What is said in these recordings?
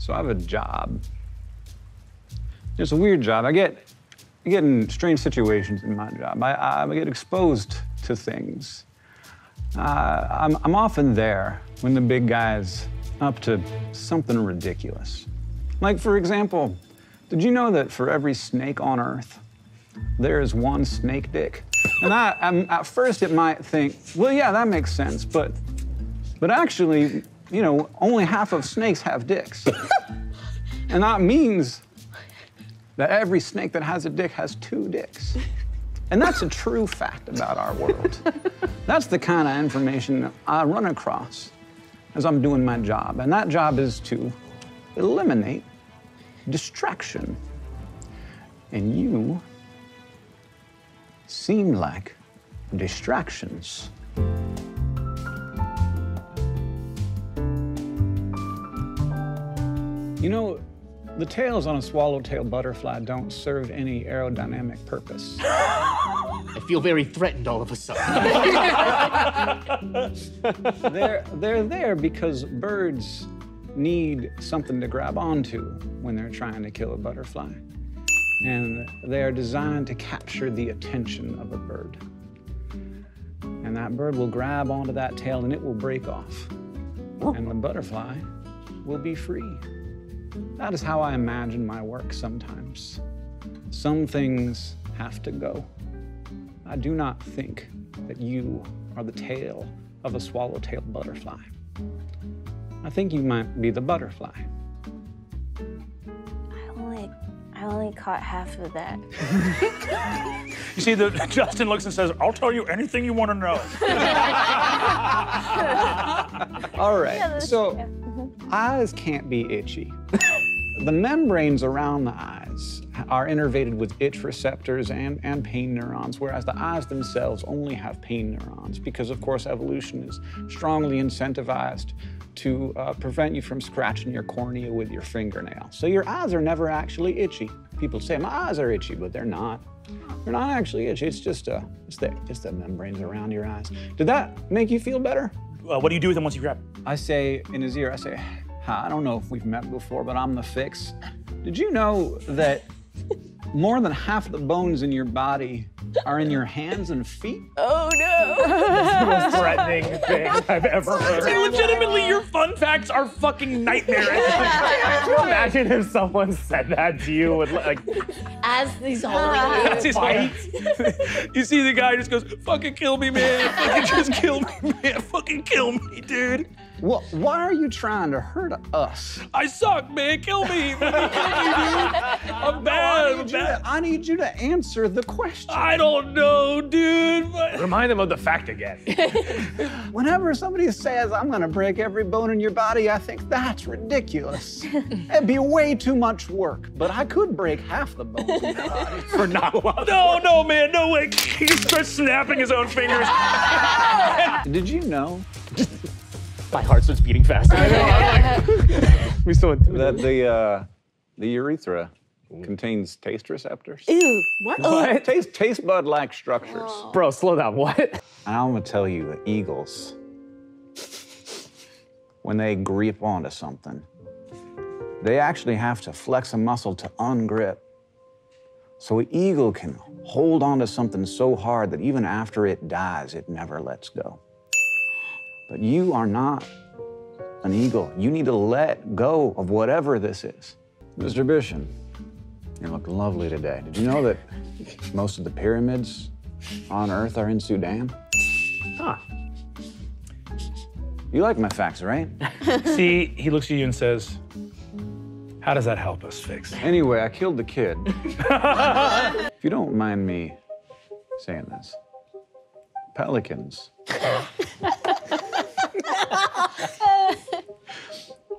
So I have a job. It's a weird job. I get in strange situations in my job. I get exposed to things. I'm often there when the big guy's up to something ridiculous. Like, for example, did you know that for every snake on Earth, there is one snake dick? And at first it might think, well, yeah, that makes sense, but actually, you know, only half of snakes have dicks. And that means that every snake that has a dick has 2 dicks. And that's a true fact about our world. That's the kind of information I run across as I'm doing my job. And that job is to eliminate distraction. And you seem like distractions. You know, the tails on a swallowtail butterfly don't serve any aerodynamic purpose. I feel very threatened all of a sudden. They're there because birds need something to grab onto when they're trying to kill a butterfly. And they are designed to capture the attention of a bird. And that bird will grab onto that tail and it will break off. And the butterfly will be free. That is how I imagine my work sometimes. Some things have to go. I do not think that you are the tail of a swallowtail butterfly. I think you might be the butterfly. I only caught half of that. You see, Justin looks and says, I'll tell you anything you want to know. All right, so eyes can't be itchy. The membranes around the eyes are innervated with itch receptors and pain neurons, whereas the eyes themselves only have pain neurons because, of course, evolution is strongly incentivized to prevent you from scratching your cornea with your fingernail. So your eyes are never actually itchy. People say, my eyes are itchy, but they're not. They're not actually itchy. It's just it's the membranes around your eyes. Did that make you feel better? What do you do with him once you grab him? I say in his ear, I say, hi, I don't know if we've met before, but I'm the fix. Did you know that more than half the bones in your body are in your hands and feet? Oh no! That's the most threatening thing I've ever heard. Hey, legitimately, your fun facts are fucking nightmares. Can you imagine if someone said that to you with like... As he's holding you. That's his fight. You see the guy just goes, fucking kill me, man. Fucking just kill me, man. Fucking kill me, dude. Well, why are you trying to hurt us? I suck, man. Kill me. Fucking kill me, dude. I'm bad. I need you to answer the question. I don't know, dude. But... Remind them of the fact again. Whenever somebody says, I'm gonna break every bone in your body, I think that's ridiculous. It'd be way too much work, but I could break half the bones in your body. For not a lot. No, man, no way. He starts snapping his own fingers. Did you know? My heart starts beating faster. I know, I'm like, we still that the urethra contains taste receptors. Ew, what? What? Taste bud-like structures. Oh. Bro, slow down, what? I'm gonna tell you that eagles, when they grip onto something, they actually have to flex a muscle to ungrip. So an eagle can hold onto something so hard that even after it dies, it never lets go. But you are not an eagle. You need to let go of whatever this is. Mr. Bishon, you look lovely today. Did you know that most of the pyramids on Earth are in Sudan? Huh. You like my facts, right? See, he looks at you and says, how does that help us, Fix? Anyway, I killed the kid. If you don't mind me saying this, pelicans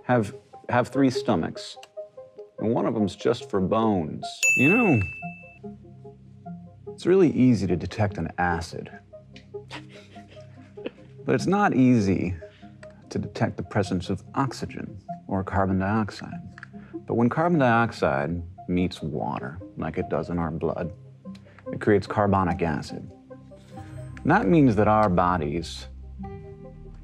have 3 stomachs, and one of them's just for bones. You know, it's really easy to detect an acid, but it's not easy to detect the presence of oxygen or carbon dioxide. But when carbon dioxide meets water, like it does in our blood, it creates carbonic acid. And that means that our bodies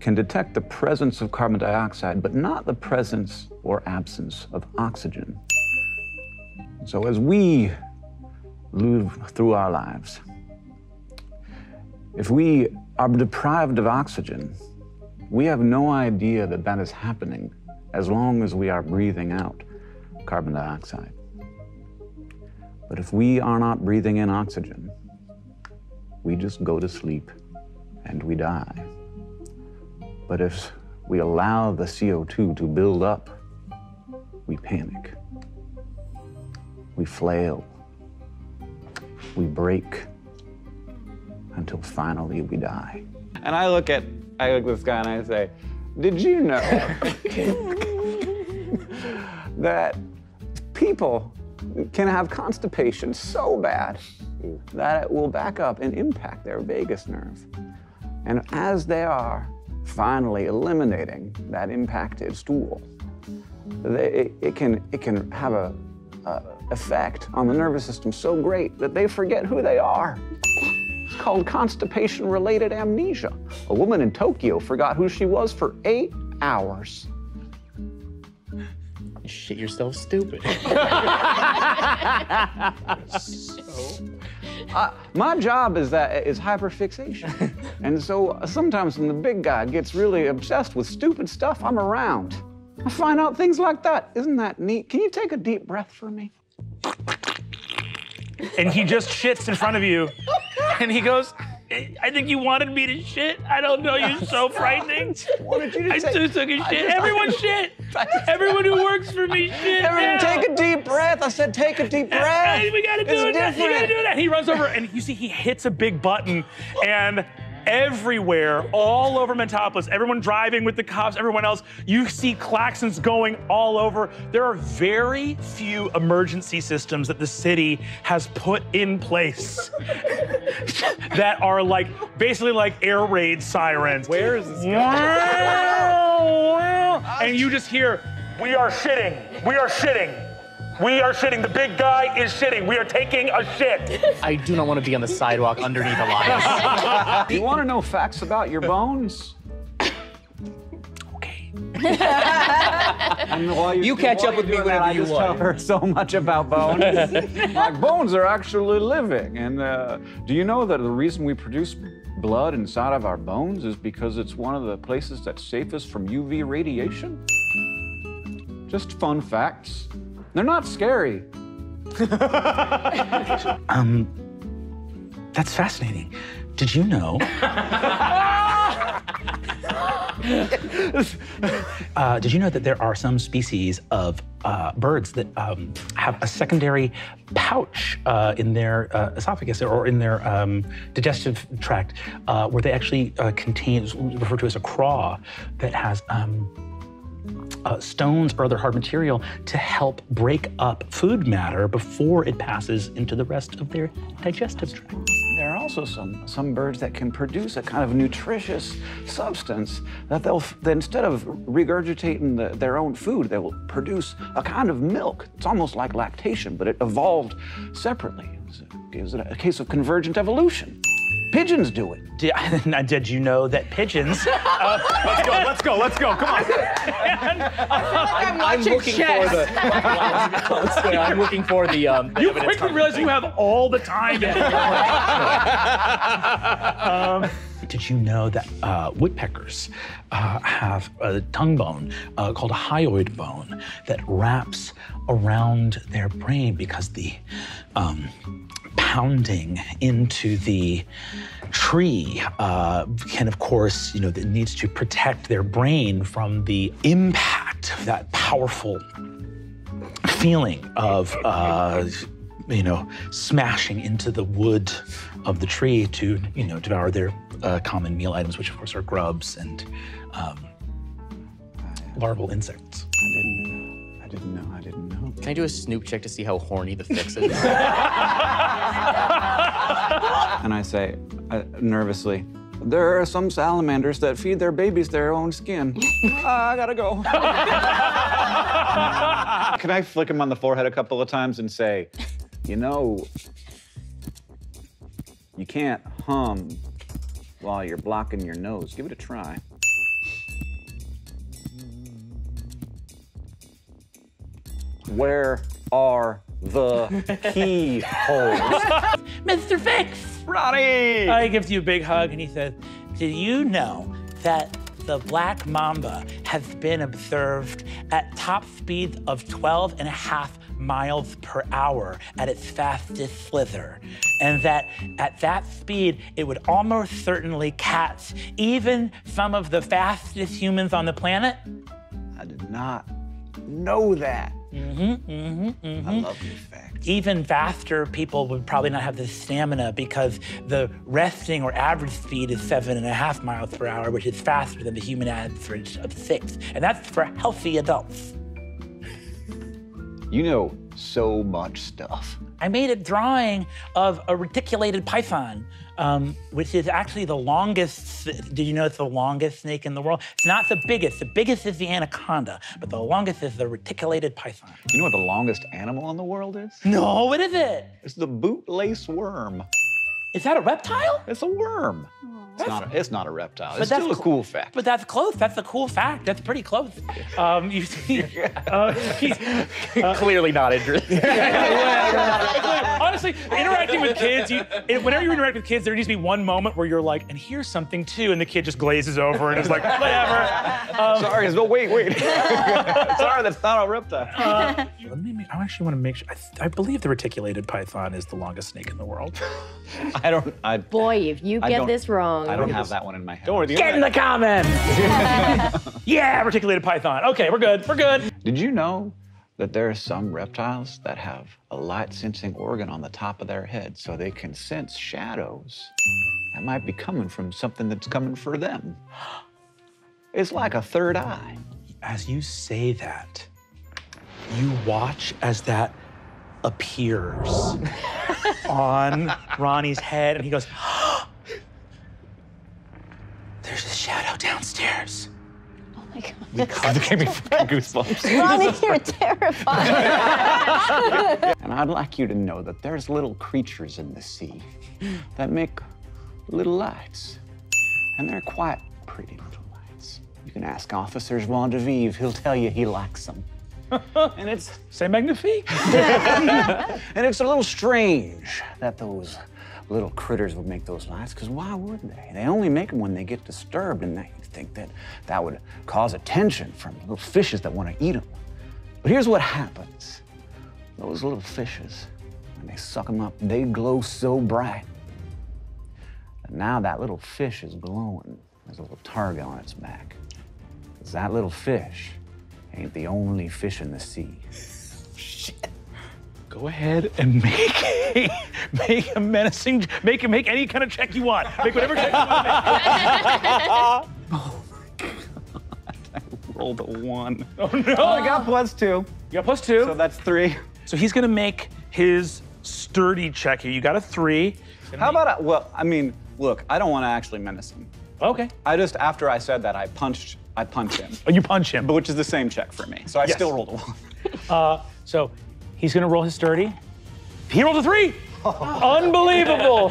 can detect the presence of carbon dioxide, but not the presence or absence of oxygen. So as we move through our lives, if we are deprived of oxygen, we have no idea that that is happening as long as we are breathing out carbon dioxide. But if we are not breathing in oxygen, we just go to sleep and we die. But if we allow the CO2 to build up, we panic, we flail, we break, until finally we die. And I look at this guy and I say, did you know that people can have constipation so bad that it will back up and impact their vagus nerve? And as they are finally eliminating that impacted stool, it can have a effect on the nervous system so great that they forget who they are. It's called constipation-related amnesia. A woman in Tokyo forgot who she was for 8 hours. You shit yourself stupid. My job is hyperfixation. And so sometimes when the big guy gets really obsessed with stupid stuff, I'm around. I find out things like that. Isn't that neat? Can you take a deep breath for me? And he just shits in front of you. And he goes, I think you wanted me to shit. I don't know, you're so frightening. I just took a shit. Everyone shit. Everyone who works for me shit. Everyone take a deep breath. I said take a deep breath. We gotta do it. You gotta do that. He runs over and you see he hits a big button and everywhere, all over Mentopolis, everyone driving with the cops, everyone else, you see klaxons going all over. There are very few emergency systems that the city has put in place that are like, basically like air raid sirens. Where is this going? And you just hear, we are shitting, we are shitting. We are shitting. The big guy is shitting. We are taking a shit. I do not want to be on the sidewalk underneath a line. You want to know facts about your bones? Okay. And while You catch up with me whenever I you just want. tell her so much about bones. Like, bones are actually living. And do you know that the reason we produce blood inside of our bones is because it's one of the places that's safest from UV radiation? Just fun facts. They're not scary. That's fascinating. Did you know? Did you know that there are some species of birds that have a secondary pouch in their esophagus or in their digestive tract where they actually contain, referred to as a craw, that has stones or other hard material to help break up food matter before it passes into the rest of their digestive tract. There are also some birds that can produce a kind of nutritious substance that that instead of regurgitating their own food, they will produce a kind of milk. It's almost like lactation, but it evolved separately. It was a case of convergent evolution. Pigeons do it. Did you know that pigeons? Let's go, come on. I'm looking for the. I'm looking for the. You quickly realize you have all the time. Did you know that woodpeckers have a tongue bone called a hyoid bone that wraps around their brain because the pounding into the tree can, of course, it needs to protect their brain from the impact of that powerful feeling of, smashing into the wood of the tree to, devour their common meal items, which of course are grubs and larval insects. I didn't know. Can I do a snoop check to see how horny the fix is? And I say, nervously, there are some salamanders that feed their babies their own skin. I gotta go. Can I flick him on the forehead a couple of times and say, you can't hum while you're blocking your nose. Give it a try. Where are the keyholes? Mr. Fix! Ronnie! He gives you a big hug and he says, did you know that the black mamba has been observed at top speeds of 12.5 miles per hour at its fastest slither, and that at that speed, it would almost certainly catch even some of the fastest humans on the planet? I did not know that. I love these facts. Even faster people would probably not have the stamina because the resting or average speed is 7.5 miles per hour, which is faster than the human average of 6. And that's for healthy adults. You know so much stuff. I made a drawing of a reticulated python, which is actually the longest, did you know it's the longest snake in the world? It's not the biggest is the anaconda, but the longest is the reticulated python. You know what the longest animal in the world is? No, what is it? It's the bootlace worm. Is that a reptile? It's a worm. It's not a reptile. But It's that's still a cool fact. But that's close. That's a cool fact. That's pretty close. You see, Clearly not interested. Honestly, interacting with kids, whenever you interact with kids, there needs to be one moment where you're like, and here's something too, and the kid just glazes over and is like, whatever. Sorry, no, wait. Sorry, that's not a reptile. I actually want to make sure. I believe the reticulated python is the longest snake in the world. Boy, if you get this wrong. I don't have that one in my head. Don't worry, get in the comments. Yeah, reticulated python. Okay, we're good. Did you know that there are some reptiles that have a light-sensing organ on the top of their head so they can sense shadows that might be coming from something that's coming for them? It's like a third eye. As you say that, you watch as that appears On Ronnie's head, and he goes, there's a shadow downstairs. Oh my God. It gave me goosebumps. Ronnie, you're terrifying. And I'd like you to know that there's little creatures in the sea that make little lights. And they're quite pretty little lights. You can ask Officer Joan de Vive, he'll tell you he likes them. And it's C'est magnifique. and it's a little strange that those little critters would make those lights, because why would they? They only make them when they get disturbed, and you'd think that that would cause attention from little fishes that want to eat them. But here's what happens. Those little fishes, when they suck them up, they glow so bright. And now that little fish is glowing. There's a little target on its back. Because that little fish ain't the only fish in the sea. Shit. Go ahead and make a menacing, make any kind of check you want. Make whatever check you want to make. Oh my God. I rolled a 1. Oh no. Oh, I got +2. You got +2. So that's 3. So he's gonna make his sturdy check here. You got a 3. How about, look, I don't want to actually menace him. Okay. After I said that, I punched him. Oh, you punch him. But which is the same check for me. So I Yes. still rolled a 1. So he's gonna roll his sturdy. He rolled a 3. Unbelievable.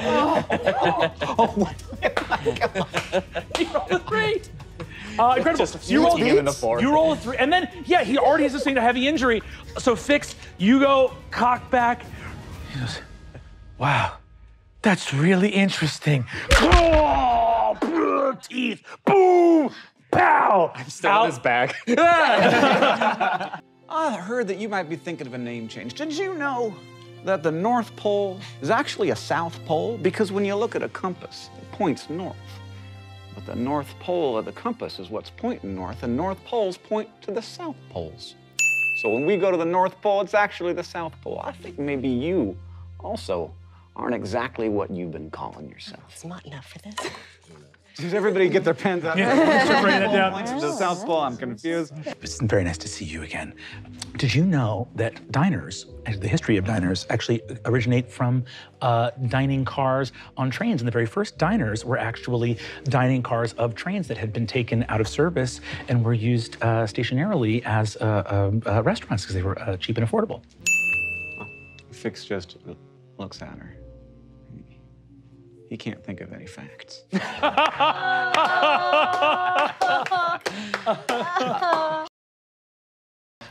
He rolled a 3. Incredible. You roll a 3, and then he already has sustained a heavy injury. So Fix, you go cock back. He goes, wow, that's really interesting. Oh, teeth, boom, pow. I'm still on his back. I heard that you might be thinking of a name change. Did you know that the North Pole is actually a South Pole? Because when you look at a compass, it points north. But the North Pole of the compass is what's pointing north, and North Poles point to the South Poles. So when we go to the North Pole, it's actually the South Pole. I think maybe you also aren't exactly what you've been calling yourself. Smart enough for this. Does everybody get their pens out? Start writing that down. Points to the South Pole, I'm confused. It's very nice to see you again. Did you know that diners, the history of diners, actually originate from dining cars on trains? And the very first diners were actually dining cars of trains that had been taken out of service and were used stationarily as restaurants because they were cheap and affordable. Fix just looks at her. He can't think of any facts.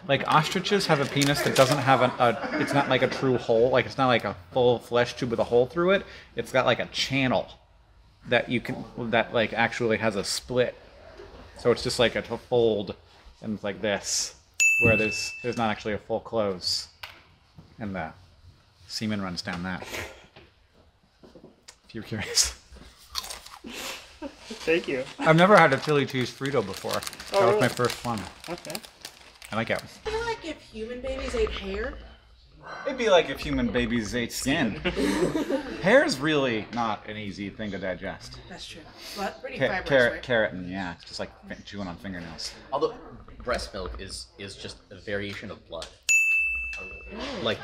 Like ostriches have a penis that doesn't have it's not like a true hole. Like it's not like a full flesh tube with a hole through it. It's got like a channel that like actually has a split. So it's just like a fold, and it's like this, where there's not actually a full close, and the semen runs down that. If you're curious. Thank you. I've never had a chili cheese Frito before. That was my first one. Okay. I like it. I feel like if human babies ate hair. It'd be like if human babies ate skin. Hair's really not an easy thing to digest. That's true. But pretty fibrous, right? Keratin, yeah. It's just like chewing on fingernails. Although breast milk is just a variation of blood. Like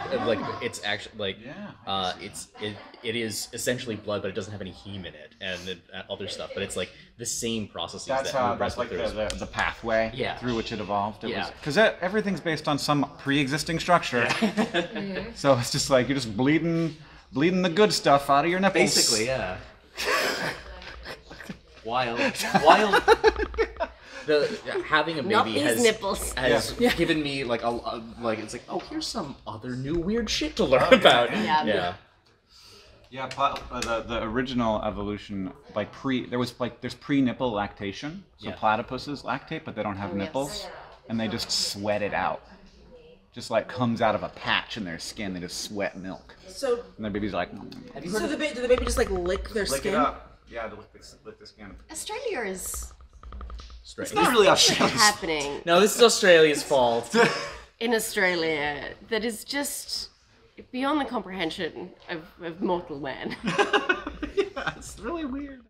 it's actually like it is essentially blood, but it doesn't have any heme in it and other stuff. But it's like the same processes. That's like the pathway through which it evolved. Because everything's based on some pre-existing structure. Yeah. So it's just like you're just bleeding the good stuff out of your nipples. Basically, yeah. Wild. Having a baby has given me like like it's like, oh, here's some other new weird shit to learn about. Yeah. The original evolution, like there's pre-nipple lactation. So platypuses lactate, but they don't have nipples, and they just sweat it out. Just like comes out of a patch in their skin, they just sweat milk. So and their baby's like. So do the baby just like lick their skin? Lick it up. Yeah, to lick the skin. Australia is. It's not really Australia. Happening. No, this is Australia's fault. In Australia, that is just beyond the comprehension of mortal man. Yeah, it's really weird.